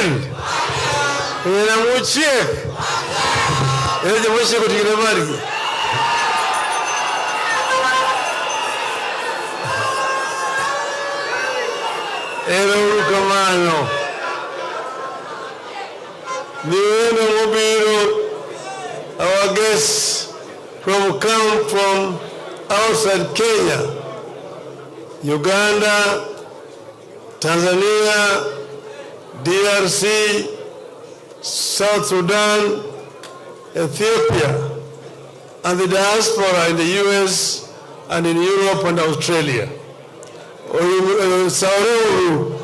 Ogen. Ina muchiek. Ina jamuchi kutikina mari. Ina urukamano. Niwena mubiro. Our guests come from outside Kenya, Uganda, Tanzania, DRC, South Sudan, Ethiopia, and the diaspora in the US and in Europe and Australia. Saureu,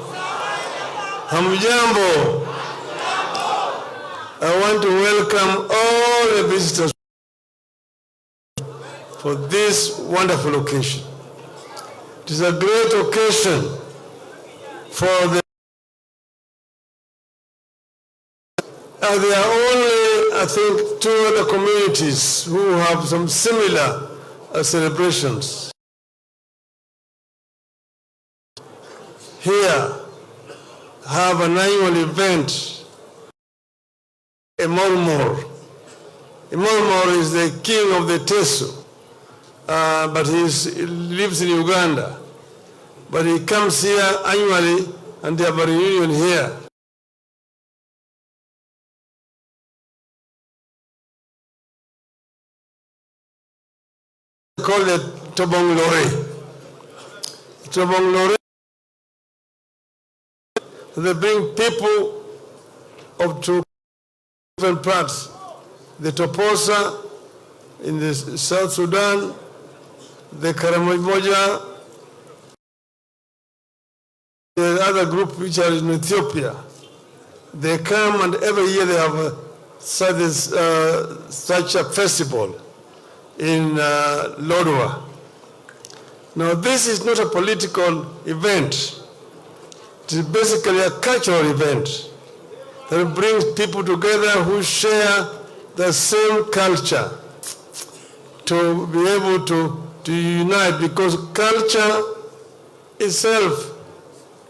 hamjambo. I want to welcome all the visitors for this wonderful occasion. It is a great occasion for the... there are only, I think, 2 other communities who have some similar celebrations. Here have an annual event. Emolmor is the king of the Teso, but he lives in Uganda. But he comes here annually and they have a reunion here. They call it Tobong Lore. Tobong Lore, they bring people of two different parts. The Toposa in the South Sudan, the Karamoja, the other group which are in Ethiopia. They come and every year they have such a festival in Lodwar. Now this is not a political event. It is basically a cultural event that brings people together who share the same culture to be able to unite, because culture itself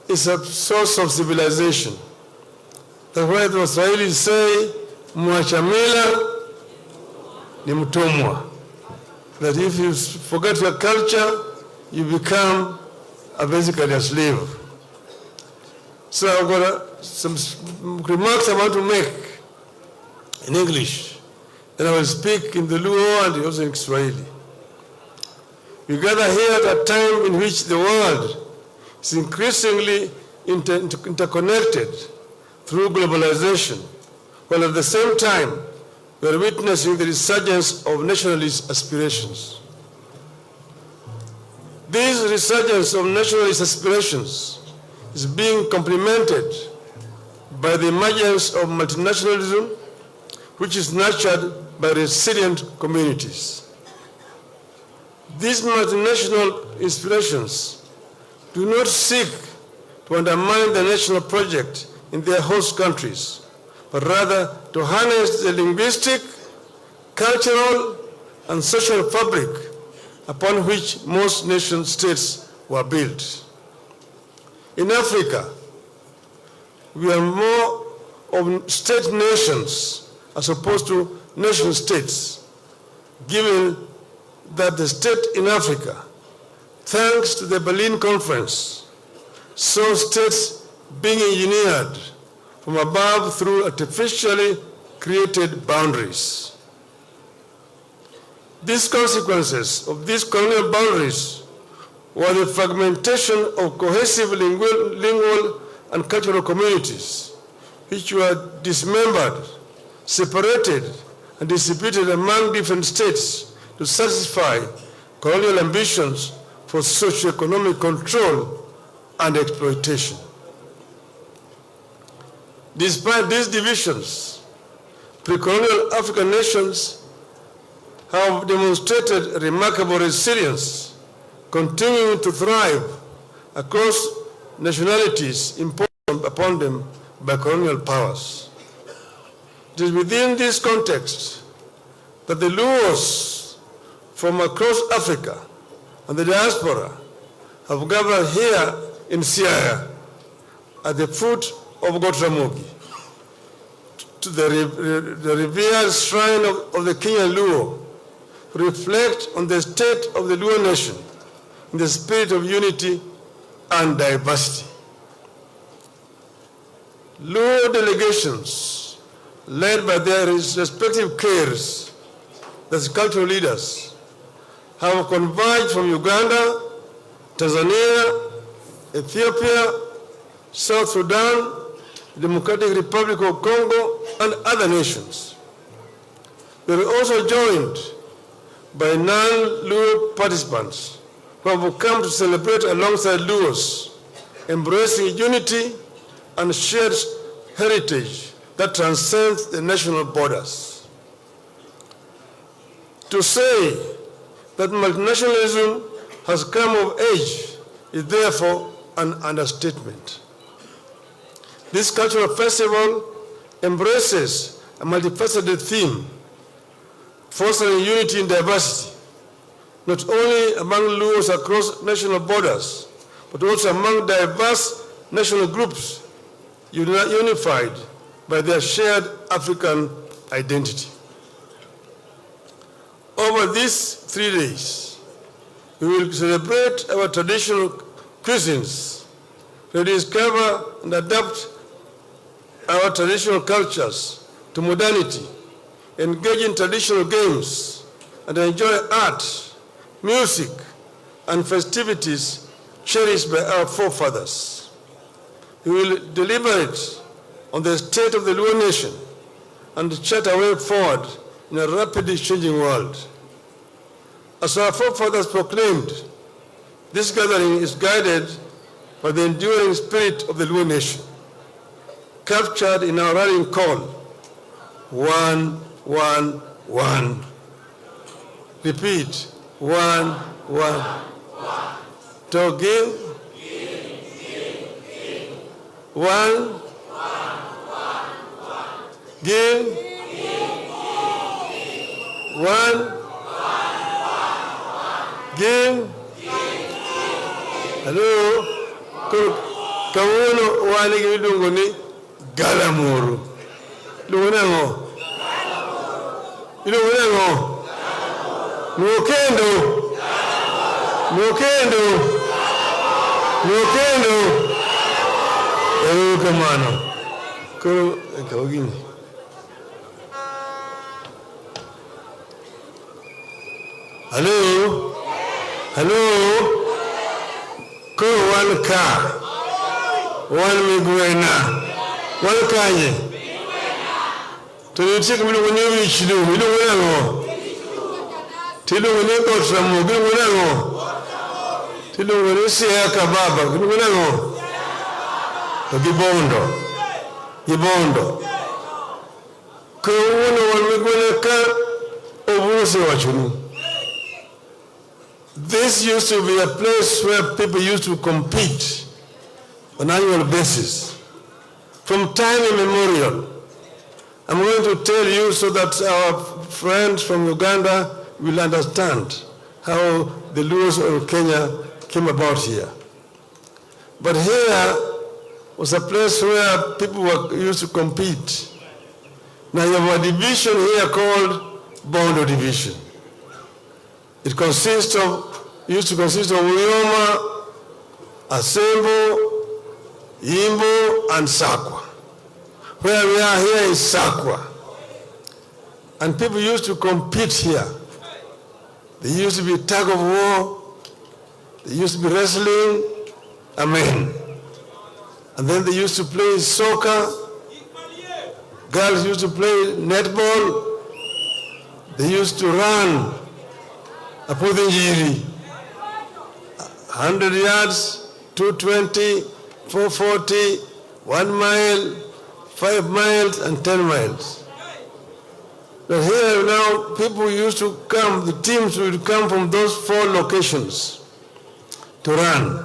is a source of civilization. That's why the Swahili say, mwachamila ni mtumwa. That if you forget your culture, you become basically a slave. So I've got some remarks I want to make in English. Then I will speak in the Luo and also in Swahili. We gather here at a time in which the world is increasingly interconnected through globalization, while at the same time we are witnessing the resurgence of nationalist aspirations. This resurgence of nationalist aspirations is being complemented by the emergence of multinationalism, which is nurtured by resilient communities. These multinational inspirations do not seek to undermine the national project in their host countries, but rather to harness the linguistic, cultural, and social fabric upon which most nation states were built. In Africa, we are more of state nations as opposed to nation states, given that the state in Africa, thanks to the Berlin Conference, saw states being engineered from above through artificially created boundaries. These consequences of these colonial boundaries were the fragmentation of cohesive lingual and cultural communities, which were dismembered, separated, and distributed among different states to satisfy colonial ambitions for socio-economic control and exploitation. Despite these divisions, pre-colonial African nations have demonstrated remarkable resilience, continuing to thrive across nationalities imposed upon them by colonial powers. It is within this context that the Luos from across Africa and the diaspora have gathered here in Siaya at the foot of Gotramogi to the revered shrine of the Piny Luo reflect on the state of the Luo nation in the spirit of unity and diversity. Luo delegations, led by their respective cares, the cultural leaders, have converged from Uganda, Tanzania, Ethiopia, South Sudan, Democratic Republic of Congo, and other nations. They were also joined by non-Luo participants who have come to celebrate alongside Luos, embracing unity and shared heritage that transcends the national borders. To say that multinationalism has come of age is therefore an understatement. This cultural festival embraces a multifaceted theme, fostering unity and diversity, not only among Luos across national borders, but also among diverse national groups unified by their shared African identity. Over these 3 days, we will celebrate our traditional cuisines, rediscover and adapt our traditional cultures to modernity, engage in traditional games, and enjoy art, music, and festivities cherished by our forefathers. We will deliberate on the state of the Luo nation and chart a way forward in a rapidly changing world. As our forefathers proclaimed, this gathering is guided by the enduring spirit of the Luo nation, captured in our rallying call, 1-1-1. Repeat, 1-1. To give. 1. Give. 1. Give. Hello. Kawuono wan gi miluongo ni galamoro. Luongo nang'o? Iluongo nang'o? Mokendo. Kamano. Koro ikaw gini. Hello? Koro wan ka. Wan migwena. Wan kanye. To nitie kamiluongo ni wichlu. Iluongo nang'o? Tiluongo ni kotramo. Iluongo nang'o? Tiluongo ni Siaya kababa. Iluongo nang'o? To gibondo. Kawuono wan migwena ka obuse wachoni. This used to be a place where people used to compete on an annual basis. From time immemorial. I'm going to tell you so that our friends from Uganda will understand how the Luos of Kenya came about here. But here was a place where people used to compete. Now you have a division here called Bondo Division. It used to consist of Uyoma, Asembo, Yimbo, and Sakwa. Where we are here is Sakwa. And people used to compete here. There used to be tug of war. There used to be wrestling. Amen. And then they used to play soccer. Girls used to play netball. They used to run. Apudhinjiri. 100 yards, 220, 440, 1 mile, 5 miles, and 10 miles. But here now, people used to come, the teams would come from those 4 locations to run.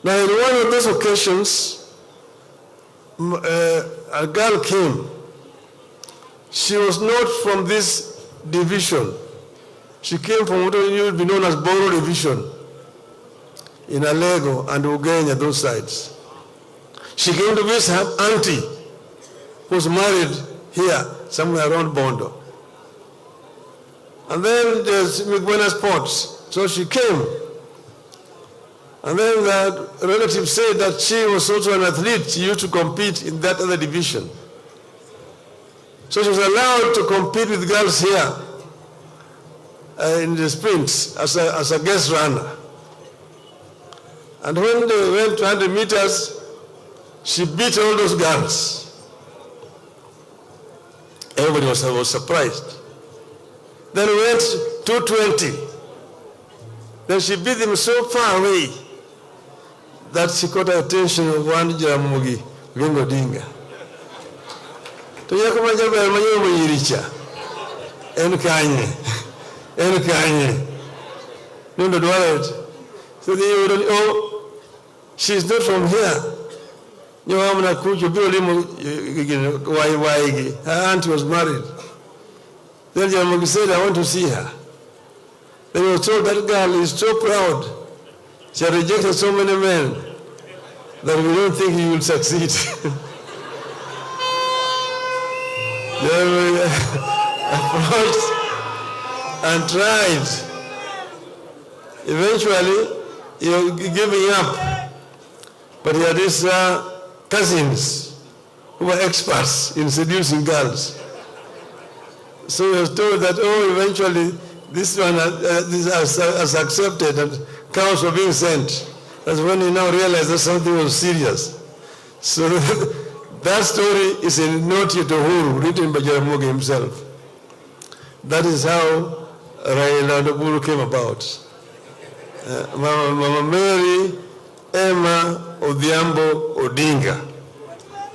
Now, in one of those occasions, a girl came. She was not from this division. She came from what would be known as Boro Division in Alego and Ugenya, those sides. She came to visit her auntie who was married here, somewhere around Bondo. And then there's Migwena Sports. So she came. And then the relative said that she was also an athlete. She used to compete in that other division. So she was allowed to compete with girls here in the sprints as a guest runner. And when they went to 100 meters, she beat all those girls. Everybody was surprised. Then we went 220. Then she beat them so far away that she caught the attention of one Jaramogi Odinga'S. To yakoma jabal manyo yiricha. Enkanye. No, don't worry. So they would, oh, she's not from here. Her aunt was married. Then Jaramogi said, I want to see her. Then he was told that girl is so proud. She had rejected so many men that we don't think he will succeed. Then we approached and tried. Eventually, he was giving up. But he had his cousins who were experts in seducing girls. So he was told that, oh, eventually this one has accepted and cows were being sent. That's when he now realized that something was serious. So that story is a note to Uhuru, written by Jaramogi himself. That is how Raila Odinga'S came about. Mama Mary Emma Odhiambo Odinga.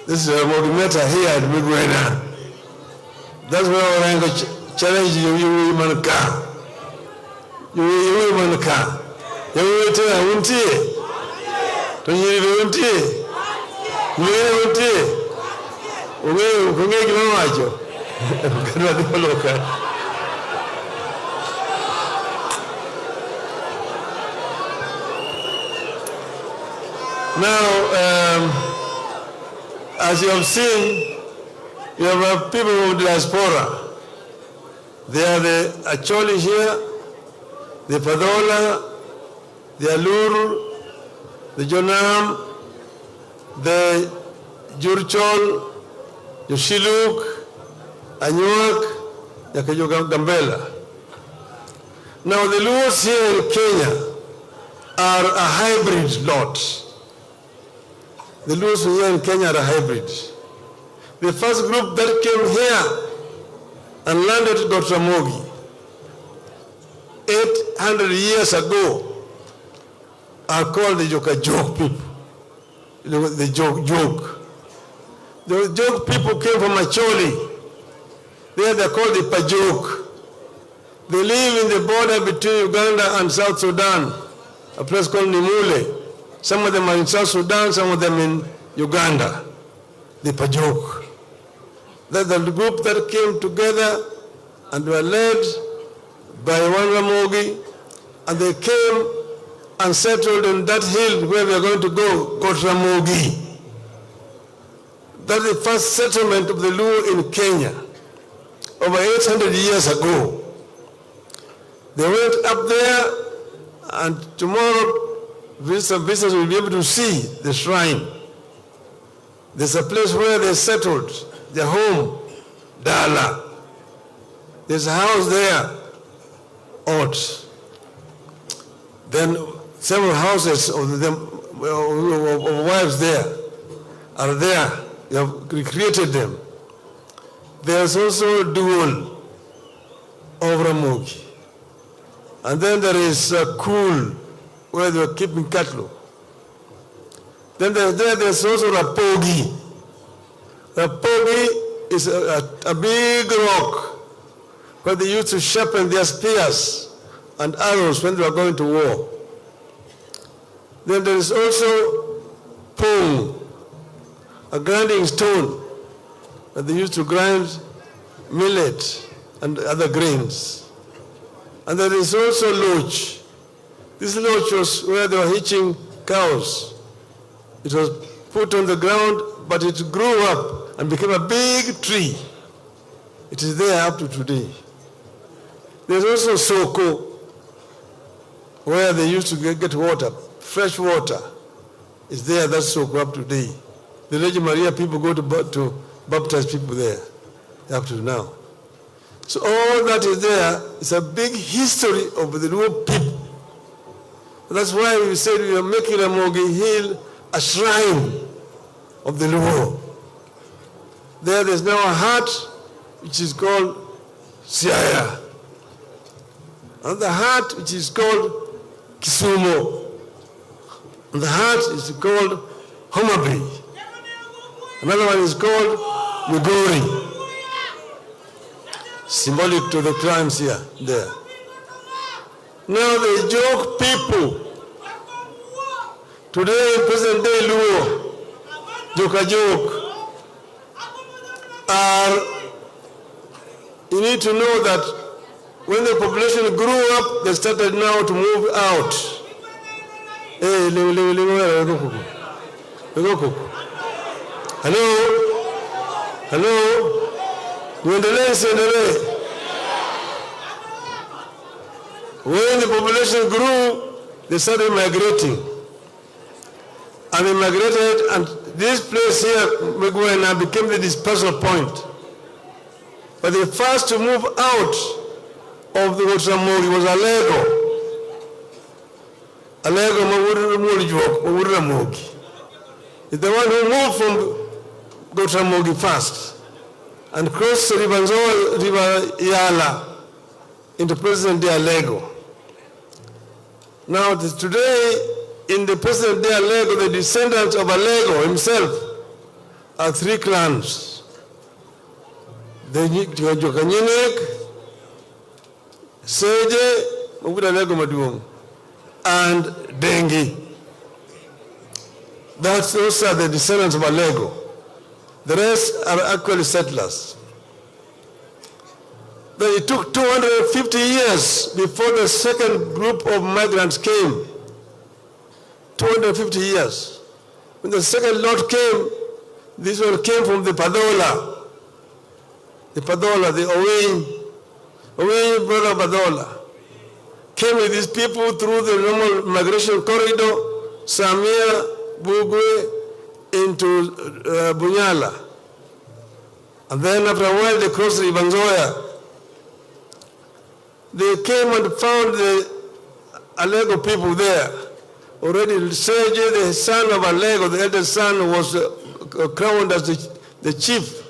This is Jaramogi met her here at Migwena. That's where we're going to challenge you, human car. You human car. You will tell her, won't you? Don't you want to? You want to? You want to? Now, as you have seen, you have people from the diaspora. They are the Acholi here, the Padola, the Alur, the Jonam, the Jurchol, the Shiluk, Anyuak, the Gambela. Now the Luos here in Kenya are a hybrid lot. The Luos here in Kenya are a hybrid. The first group that came here and landed at Dr. Mogi 800 years ago are called the Joke people. The joke. The joke people came from Acholi. There they're called the Pajok. They live in the border between Uganda and South Sudan, a place called Nimule. Some of them are in South Sudan, some of them in Uganda. The Pajok. That's the group that came together and were led by one Ramogi, and they came and settled in that hill where we are going to go, called Ramogi. That's the first settlement of the Luo in Kenya, over 800 years ago. They went up there, and tomorrow visitors will be able to see the shrine. There's a place where they settled, their home, Dala. There's a house there, Ot. Then several houses of them, of wives there, are there. They have recreated them. There's also a duel of Ramogi. And then there is a Cool, where they were keeping cattle. Then there's also Rapogi. Rapogi is a big rock where they used to sharpen their spears and arrows when they were going to war. Then there is also Pong, a grinding stone that they used to grind millet and other grains. And there is also Loch. This Loch was where they were hitching cows. It was put on the ground, but it grew up and became a big tree. It is there up to today. There's also Soko, where they used to get water, fresh water. It's there, that's Soko up today. The Virgin Maria people go to baptize people there up to now. So all that is there is a big history of the Luo people. That's why we said we are making Ramogi Hill a shrine of the Luo. There's now a hut which is called Siaya. And the hut which is called Kisumo. And the hut is called Homabay. Another one is called Migori. Symbolic to the clans here, there. Now the joke people. Today, present day Luo, joke are, you need to know that when the population grew up, they started now to move out. Hello? When the population grew, they started migrating. And they migrated, and this place here, Meguena, became the dispersal point. But the first to move out of the Gotramogi was Alego. Alego Mawuramogi is the one who moved from Gotramogi first and crossed the River Yala into present-day Alego. Now, today, in the present-day Alego, the descendants of Alego himself are three clans. The Jokanyinek, Seje, Alego Maduong, and Dengi. Those are the descendants of Alego. The rest are actually settlers. But it took 250 years before the second group of migrants came. 250 years. When the second lot came, this one came from the Padola. The Padola, the Owen brother Padola, came with these people through the normal migration corridor, Samia, Bugwe, into Bunyala. And then after a while they crossed the Ibanzoya. They came and found the Alego people there. Already Seje, the son of Alego, the eldest son, was crowned as the chief.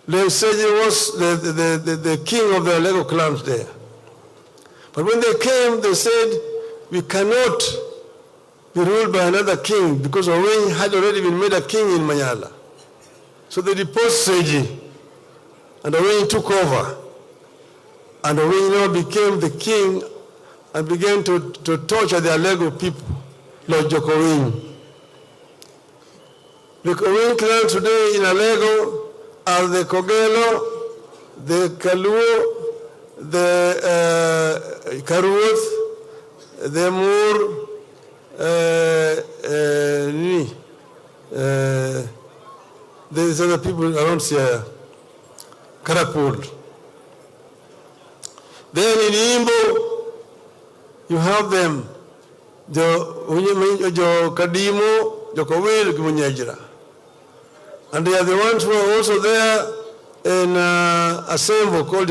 Then Seje was the king of the Alego clans there. But when they came, they said, we cannot be ruled by another king because Owen had already been made a king in Manyala. So they deposed Seji, and Owen took over. And Owen now became the king and began to torture the Alego people, Lord Jokowin. The Owen clan today in Alego are the Kogelo, the Kaluo, the Karuoth, the Moor, there's other people around Siaya, Karapul. Then in Imbo, you have them, Jo Kadimo, Jokowil, Kimunyajira. And they are the ones who are also there in a symbol called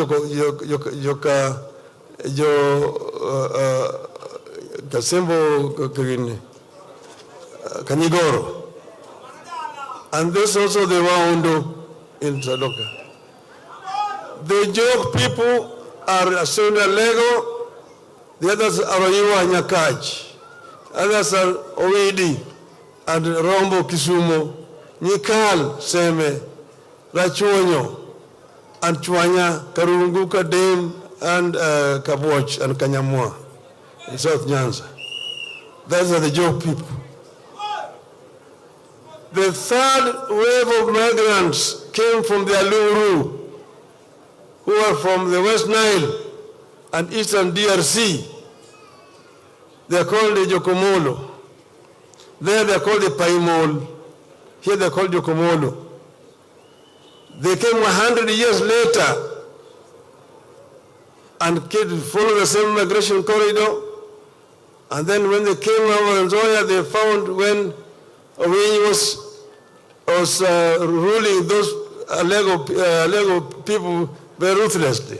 Kanyigoro. And there's also the Waundu in Sadoka. The Jok people are Asunda Lego, the others are Oyiwa Nyakaj, others are Owidi and Rombo Kisumo, Nyikal Seme, Rachuonyo, and Chwanya, Karunguka Dame, and Kaboch and Kanyamua in South Nyanza. Those are the Jok people. The third wave of migrants came from the Aluru, who are from the West Nile and Eastern DRC. They are called the Jokomolo. There they are called the Paimol. Here they are called Jokomolo. They came 100 years later and followed the same migration corridor. And then when they came over in Zoya, they found when Owini was ruling those Lego people very ruthlessly.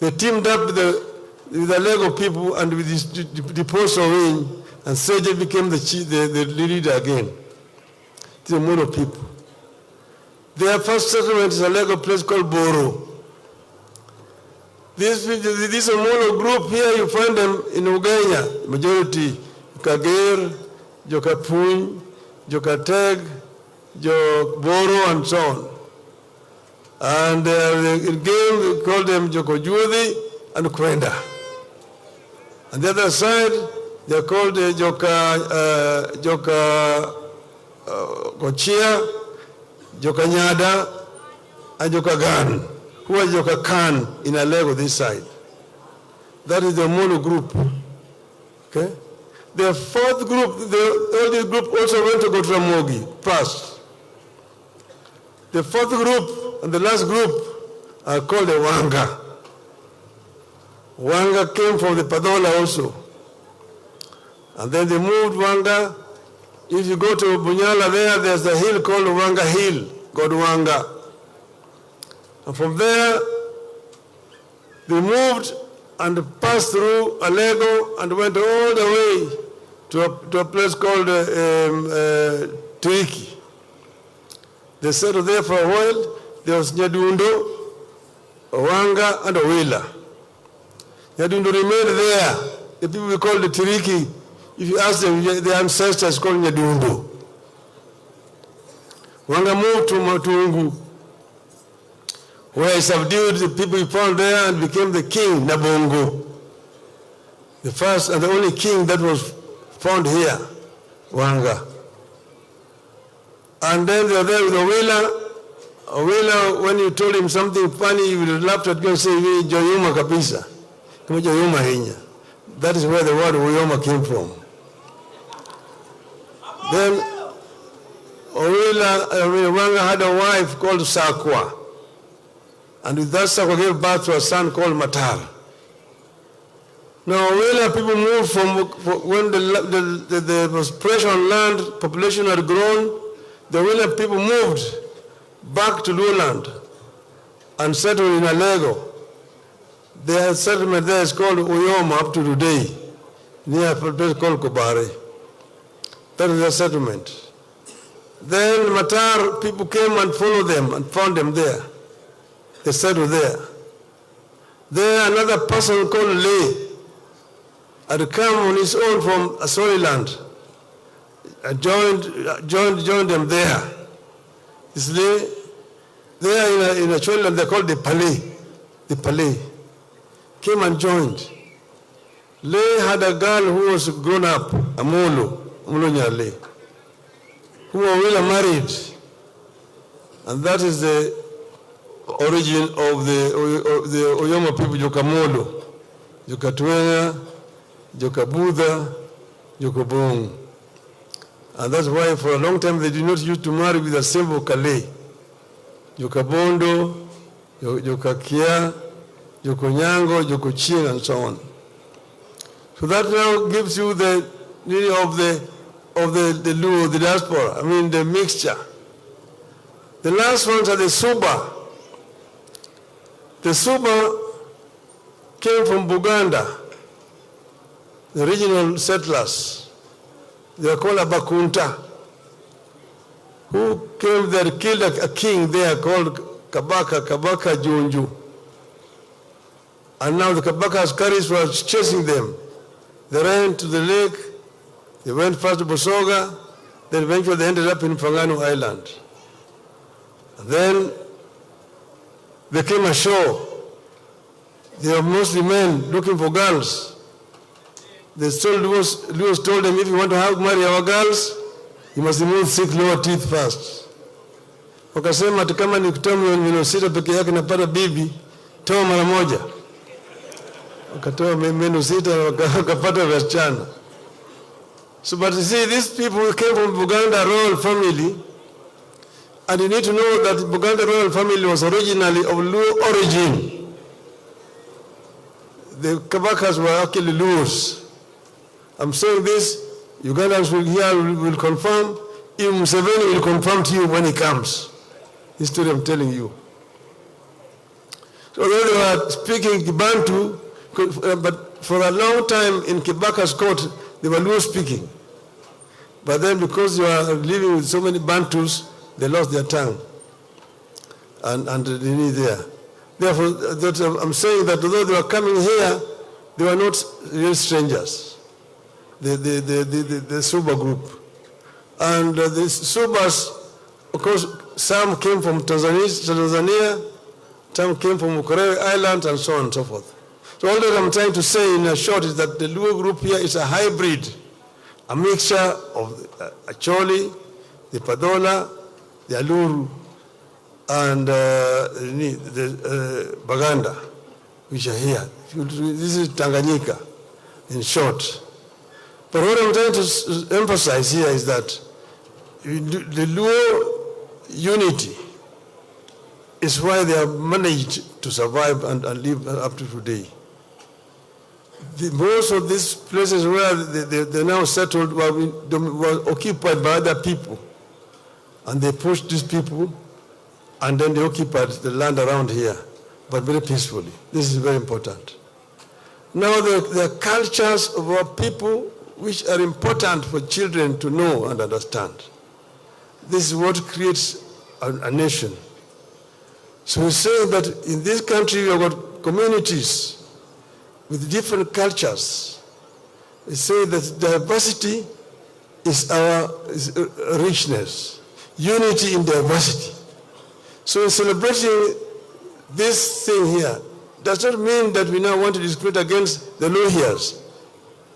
They teamed up with the Lego people and with the post Owini, and Seja became the leader again. The Moro people. Their first settlement is a Lego place called Boro. This Moro group here, you find them in Ugenya, majority, Kagir, Jokapuny, Jokateg, Boro, and so on. And again, we call them Jokojudi and Kwenda. On the other side, they are called Gochia, Jokanyada, and Jokagan. Who are Jokakan in a Lego this side? That is the Mono group. Okay? The fourth group, the oldest group also went to Gotramogi, passed. The fourth group and the last group are called the Wanga. Wanga came from the Padola also. And then they moved Wanga. If you go to Bunyala there's a hill called Wanga Hill, God Wanga. And from there, they moved and passed through Alego and went all the way to a place called Tuiki. They settled there for a while. There was Nyadundo, Owanga, and Owila. Nyadundo remained there. The people we call the Tiriki, if you ask them, their ancestors called Nyadundo. Wanga moved to Matungu, where he subdued the people he found there and became the king, Nabongo. The first and the only king that was found here, Wanga. And then they were there with Owila. Owila, when you told him something funny, he would laugh at you and say, Joyuma kabisa. Joyuma hinya. That is where the word Oyoma came from. Then Wanga had a wife called Sakwa. And with that, Sakwa gave birth to a son called Matar. Now, Owila people moved from when there was pressure on land, population had grown, the Owila people moved back to Lowland and settled in Alego. Their settlement there is called Oyoma up to today, near a place called Kobare. That is their settlement. Then Matar people came and followed them and found them there. They settled there. There another person called Lay had come on his own from Asoriland and joined them there. This Lay, there in a Asoriland they called the Palais. The Palais came and joined. Lay had a girl who was grown up, Amolo Nyale, who Owila married. And that is the origin of the Oyoma people, Jokamolo, Jokatwenya, Jokabudha, Jokobong. And that's why for a long time they did not used to marry with a simple Kale. Jokabondo, Jokakia, Jokonyango, Jokochin, and so on. So that now gives you the meaning of the Luo, the diaspora, I mean the mixture. The last ones are the Suba. The Suba came from Buganda, the original settlers. They are called Abakunta, who came there, killed a king there called Kabaka Junju. And now the Kabaka's carriers were chasing them. They ran to the lake, they went first to Bosoga, then eventually they ended up in Fangano Island. And then they came ashore. They were mostly men looking for girls. Lewis told them, if you want to marry our girls, you must remove 6 lower teeth first. Wakasema ati kama ni kutoa meno 6 peke yake napata bibi, toa mara moja. Wakatoa meno 6 wakapata wasichana. So but you see, these people came from Buganda royal family, And you need to know that the Buganda royal family was originally of Luo origin. The Kabakas were actually Luos. I'm saying this, Ugandans will confirm, even Museveni will confirm to you when he comes. This story I'm telling you. So they were speaking Bantu, but for a long time in Kibaka's court, they were Luo speaking. But then because you are living with so many Bantus, they lost their tongue. And they need there. Therefore, I'm saying that although they were coming here, they were not real strangers. The Suba group. And the Subas, of course, some came from Tanzania, some came from Ukerewe Island, and so on and so forth. So all that I'm trying to say in a short is that the Luo group here is a hybrid, a mixture of Acholi, the Padola, the Aluru, and the Baganda, which are here. This is Tanganyika, in short. But what I'm trying to emphasize here is that the Luo unity is why they have managed to survive and live up to today. Most of these places where they now settled were occupied by other people. And they pushed these people, and then they occupied the land around here, but very peacefully. This is very important. Now, there are cultures of our people which are important for children to know and understand. This is what creates a nation. So we say that in this country we have got communities with different cultures. We say that diversity is our richness. Unity in diversity. So in celebrating this thing here does not mean that we now want to discriminate against the Luhias.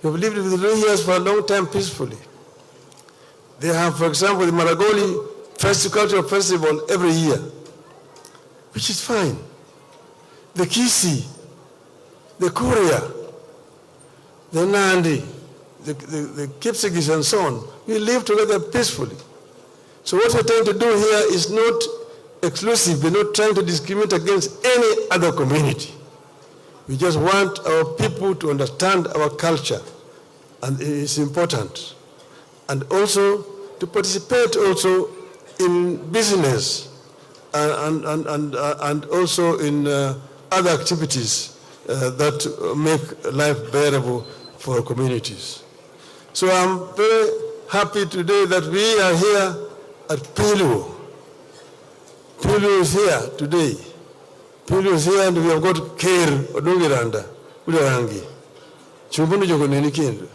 We have lived with the Luhias for a long time peacefully. They have, for example, the Maragoli Cultural Festival every year, which is fine. The Kisi, the Kuria, the Nandi, the Kipsigis and so on, we live together peacefully. So what we're trying to do here is not exclusive. We're not trying to discriminate against any other community. We just want our people to understand our culture, and it is important. And also to participate also in business and also in other activities that make life bearable for communities. So I'm very happy today that we are here at Piny Luo. Piny Luo is here today. Piny Luo is here, and we have got Kair Odongiranda, Udarangi. Chumbunu joko nini kindu.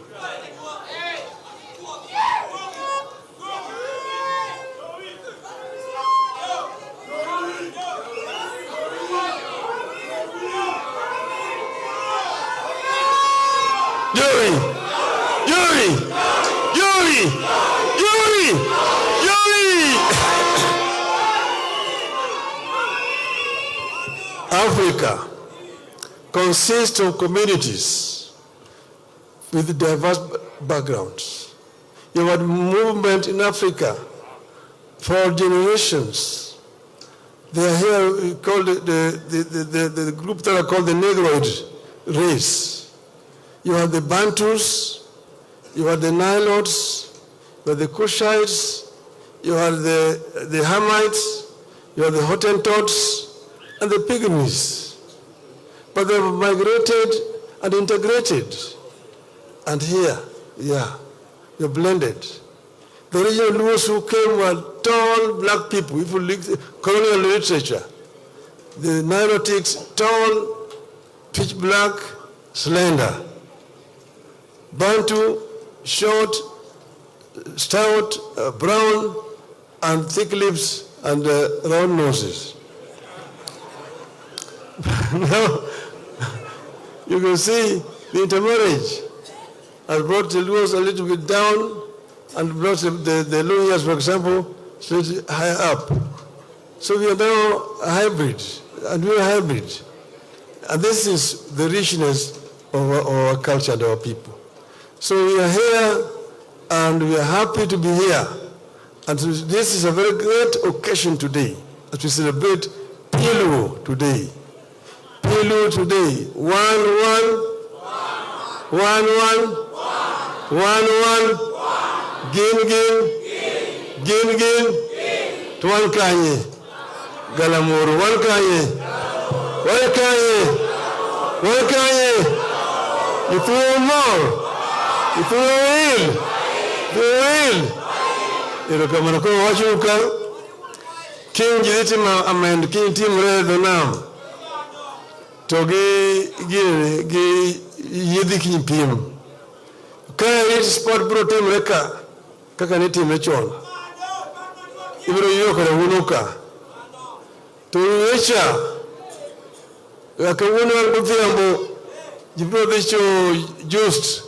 Africa consists of communities with diverse backgrounds. You have a movement in Africa for generations. They are here called the group that are called the Negroid race. You have the Bantus, you have the Nilotes, you have the Kushites, you have the Hamites, you have the Hottentots, and the Pygmies. But they have migrated and integrated. And here, you're blended. The original Luos who came were tall black people. If you look colonial literature, the Nilotics, tall, pitch black, slender. Bantu, short, stout, brown, and thick lips and round noses. Now, you can see the intermarriage has brought the Luos a little bit down and brought the Luhias, for example, slightly higher up. So we are now a hybrid, and we are hybrid. And this is the richness of our culture and our people. So we are here, and we are happy to be here. And this is a very great occasion today, as we celebrate Piny Luo today. Piny Luo today, 1-1, gin, tuan kanye, galamuru, wan kanye, you feel more, you feel. Ero kamano ko wacho ka king jiti ma amend king team redo nam to gi yedhi king pim ka it sport pro team reka kaka ne team chon ibro yo kare unuka to wecha ka wono an godhiambo jibro dhi cho just